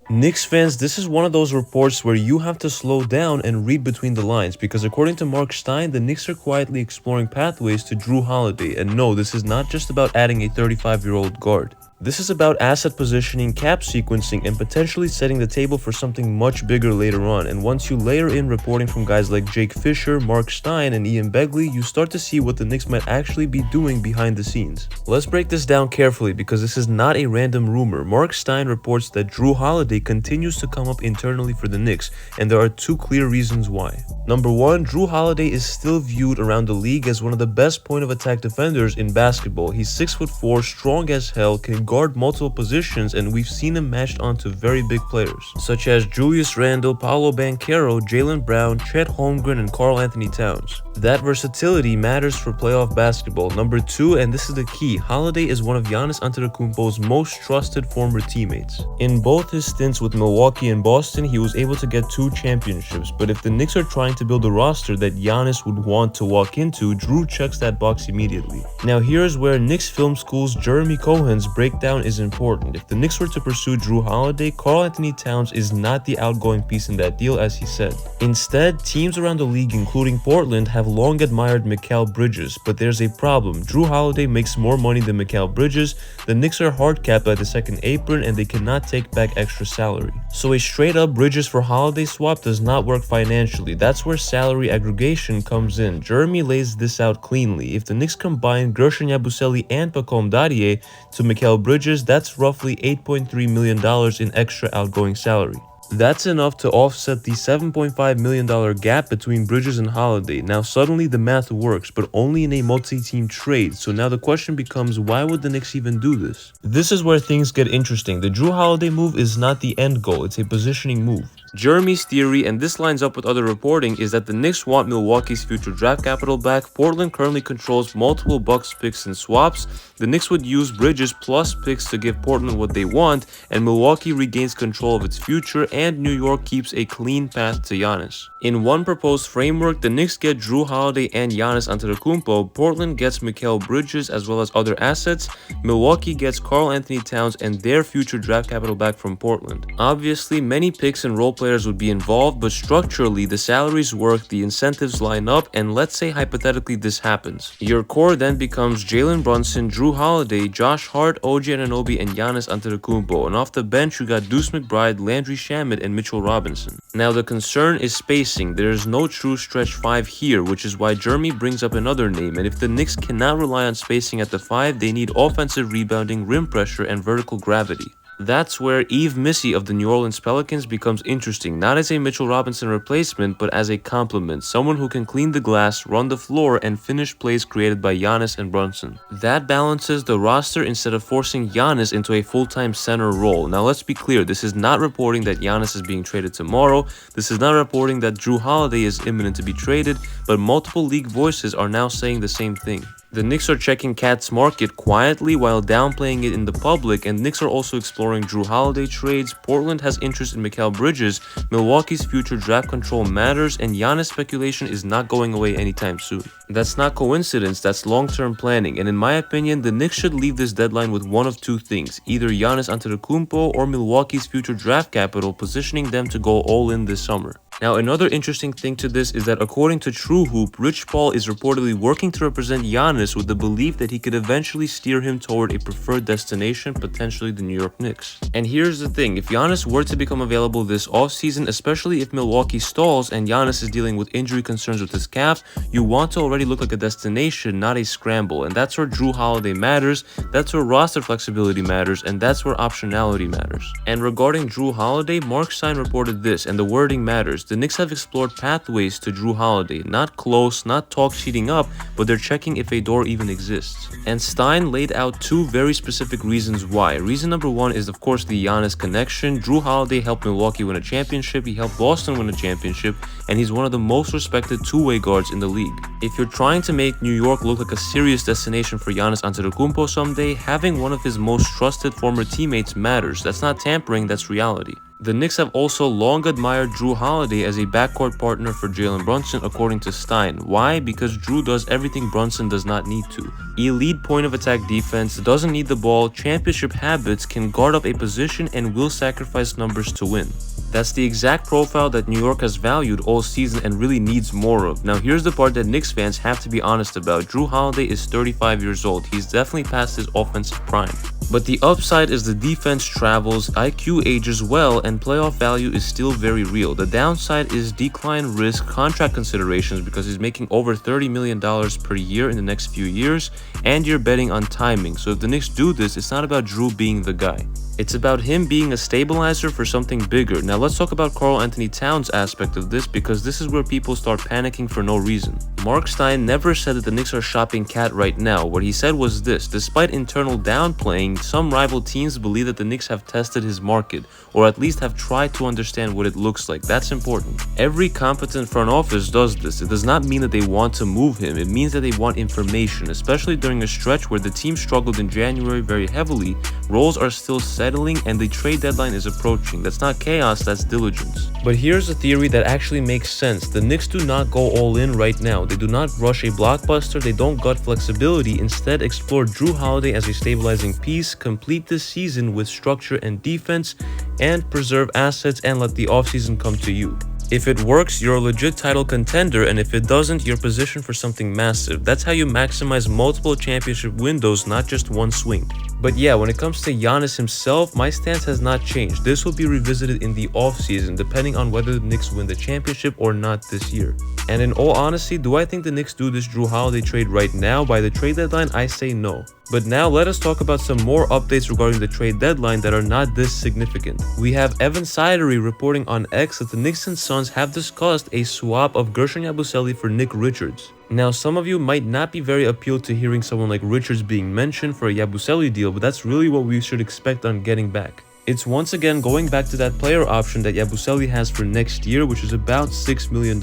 Knicks fans, this is one of those reports where you have to slow down and read between the lines because according to Marc Stein, the Knicks are quietly exploring pathways to Jrue Holiday. And no, this is not just about adding a 35-year-old guard. This is about asset positioning, cap sequencing, and potentially setting the table for something much bigger later on. And once you layer in reporting from guys like Jake Fischer, Marc Stein, and Ian Begley, you start to see what the Knicks might actually be doing behind the scenes. Let's break this down carefully because this is not a random rumor. Marc Stein reports that Jrue Holiday continues to come up internally for the Knicks, and there are two clear reasons why. Number one, Jrue Holiday is still viewed around the league as one of the best point of attack defenders in basketball. He's 6'4", strong as hell, can guard multiple positions, and we've seen him matched onto very big players such as Julius Randle, Paolo Banchero, Jaylen Brown, Chet Holmgren, and Karl-Anthony Towns. That versatility matters for playoff basketball. Number two, and this is the key, Holiday is one of Giannis Antetokounmpo's most trusted former teammates. In both his stints with Milwaukee and Boston, he was able to get 2 championships, but if the Knicks are trying to build a roster that Giannis would want to walk into, Jrue checks that box immediately. Now here's where Knicks Film School's Jeremy Cohen's breakdown is important. If the Knicks were to pursue Jrue Holiday, Karl-Anthony Towns is not the outgoing piece in that deal, as he said. Instead, teams around the league, including Portland, have long admired Mikal Bridges, but there's a problem. Jrue Holiday makes more money than Mikal Bridges, the Knicks are hard capped by the second apron, and they cannot take back extra salary. So a straight up Bridges for Holiday swap does not work financially. That's where salary aggregation comes in. Jeremy lays this out cleanly. If the Knicks combine Gershon Yabusele and Pacom Dadie to Mikal Bridges, that's roughly $8.3 million in extra outgoing salary. That's enough to offset the $7.5 million gap between Bridges and Holiday. Now suddenly the math works, but only in a multi-team trade. So now the question becomes, why would the Knicks even do this? This is where things get interesting. The Jrue Holiday move is not the end goal, it's a positioning move. Jeremy's theory, and this lines up with other reporting, is that the Knicks want Milwaukee's future draft capital back. Portland currently controls multiple Bucks picks and swaps. The Knicks would use Bridges plus picks to give Portland what they want, and Milwaukee regains control of its future, and New York keeps a clean path to Giannis. In one proposed framework, the Knicks get Jrue Holiday and Giannis Antetokounmpo, Portland gets Mikal Bridges as well as other assets, Milwaukee gets Karl-Anthony Towns and their future draft capital back from Portland. Obviously, many picks and role players would be involved, but structurally, the salaries work, the incentives line up, and let's say hypothetically this happens. Your core then becomes Jalen Brunson, Jrue Holiday, Josh Hart, OG Anunoby, and Giannis Antetokounmpo, and off the bench you got Deuce McBride, Landry Shamet, and Mitchell Robinson. Now the concern is spacing. There is no true stretch 5 here, which is why Jeremy brings up another name, and if the Knicks cannot rely on spacing at the 5, they need offensive rebounding, rim pressure, and vertical gravity. That's where Yves Missi of the New Orleans Pelicans becomes interesting, not as a Mitchell Robinson replacement, but as a complement, someone who can clean the glass, run the floor, and finish plays created by Giannis and Brunson. That balances the roster instead of forcing Giannis into a full-time center role. Now let's be clear, this is not reporting that Giannis is being traded tomorrow, this is not reporting that Jrue Holiday is imminent to be traded, but multiple league voices are now saying the same thing. The Knicks are checking Cat's market quietly while downplaying it in the public, and Knicks are also exploring Jrue Holiday trades. Portland has interest in Mikal Bridges, Milwaukee's future draft control matters, and Giannis speculation is not going away anytime soon. That's not coincidence, that's long-term planning, and in my opinion, the Knicks should leave this deadline with one of two things, either Giannis Antetokounmpo or Milwaukee's future draft capital, positioning them to go all in this summer. Now, another interesting thing to this is that according to True Hoop, Rich Paul is reportedly working to represent Giannis with the belief that he could eventually steer him toward a preferred destination, potentially the New York Knicks. And here's the thing, if Giannis were to become available this offseason, especially if Milwaukee stalls and Giannis is dealing with injury concerns with his calf, you want to already look like a destination, not a scramble. And that's where Jrue Holiday matters, that's where roster flexibility matters, and that's where optionality matters. And regarding Jrue Holiday, Marc Stein reported this, and the wording matters. The Knicks have explored pathways to Jrue Holiday, not close, not talk sheeting up, but they're checking if a door even exists. And Stein laid out 2 very specific reasons why. Reason number 1 is of course the Giannis connection. Jrue Holiday helped Milwaukee win a championship, he helped Boston win a championship, and he's one of the most respected two-way guards in the league. If you're trying to make New York look like a serious destination for Giannis Antetokounmpo someday, having one of his most trusted former teammates matters. That's not tampering, that's reality. The Knicks have also long admired Jrue Holiday as a backcourt partner for Jalen Brunson, according to Stein. Why? Because Jrue does everything Brunson does not need to. Elite point of attack defense, doesn't need the ball, championship habits, can guard up a position, and will sacrifice numbers to win. That's the exact profile that New York has valued all season and really needs more of. Now here's the part that Knicks fans have to be honest about. Jrue Holiday is 35 years old. He's definitely past his offensive prime. But the upside is the defense travels, IQ ages well, and playoff value is still very real. The downside is decline risk, contract considerations because he's making over $30 million per year in the next few years, and you're betting on timing. So if the Knicks do this, it's not about Jrue being the guy. It's about him being a stabilizer for something bigger. Now let's talk about Karl-Anthony Towns aspect of this, because this is where people start panicking for no reason. Marc Stein never said that the Knicks are shopping cat right now. What he said was this: despite internal downplaying, some rival teams believe that the Knicks have tested his market, or at least have tried to understand what it looks like. That's important. Every competent front office does this. It does not mean that they want to move him. It means that they want information, especially during a stretch where the team struggled in January very heavily. Roles are still settling and the trade deadline is approaching. That's not chaos, that's diligence. But here's a theory that actually makes sense. The Knicks do not go all in right now. They do not rush a blockbuster. They don't gut flexibility. Instead, explore Jrue Holiday as a stabilizing piece, complete this season with structure and defense, and preserve assets and let the offseason come to you. If it works, you're a legit title contender, and if it doesn't, you're positioned for something massive. That's how you maximize multiple championship windows, not just one swing. But yeah, when it comes to Giannis himself, my stance has not changed. This will be revisited in the offseason, depending on whether the Knicks win the championship or not this year. And in all honesty, do I think the Knicks do this Jrue Holiday trade right now by the trade deadline? I say no. But now let us talk about some more updates regarding the trade deadline that are not this significant. We have Evan Sidery reporting on X that the Knicks and Suns have discussed a swap of Guerschon Yabusele for Nick Richards. Now, some of you might not be very appealed to hearing someone like Richards being mentioned for a Yabusele deal, but that's really what we should expect on getting back. It's once again going back to that player option that Yabusele has for next year, which is about $6 million.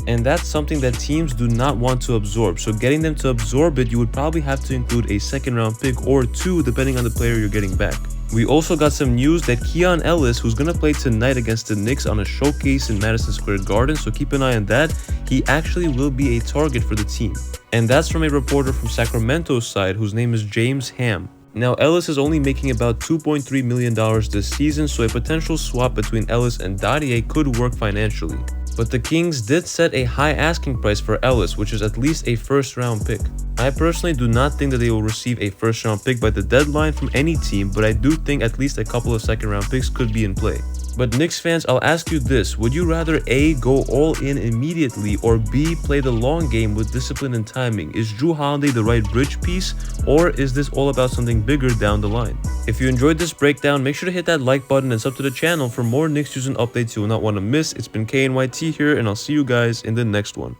And that's something that teams do not want to absorb. So getting them to absorb it, you would probably have to include a second-round pick or two, depending on the player you're getting back. We also got some news that Keon Ellis, who's going to play tonight against the Knicks on a showcase in Madison Square Garden, so keep an eye on that, he actually will be a target for the team. And that's from a reporter from Sacramento's side, whose name is James Ham. Now, Ellis is only making about $2.3 million this season, so a potential swap between Ellis and Dadier could work financially. But the Kings did set a high asking price for Ellis, which is at least a first-round pick. I personally do not think that they will receive a first-round pick by the deadline from any team, but I do think at least a couple of second-round picks could be in play. But Knicks fans, I'll ask you this: would you rather A, go all in immediately, or B, play the long game with discipline and timing? Is Jrue Holiday the right bridge piece, or is this all about something bigger down the line? If you enjoyed this breakdown, make sure to hit that like button and sub to the channel for more Knicks news and updates you will not want to miss. It's been KNYT here, and I'll see you guys in the next one.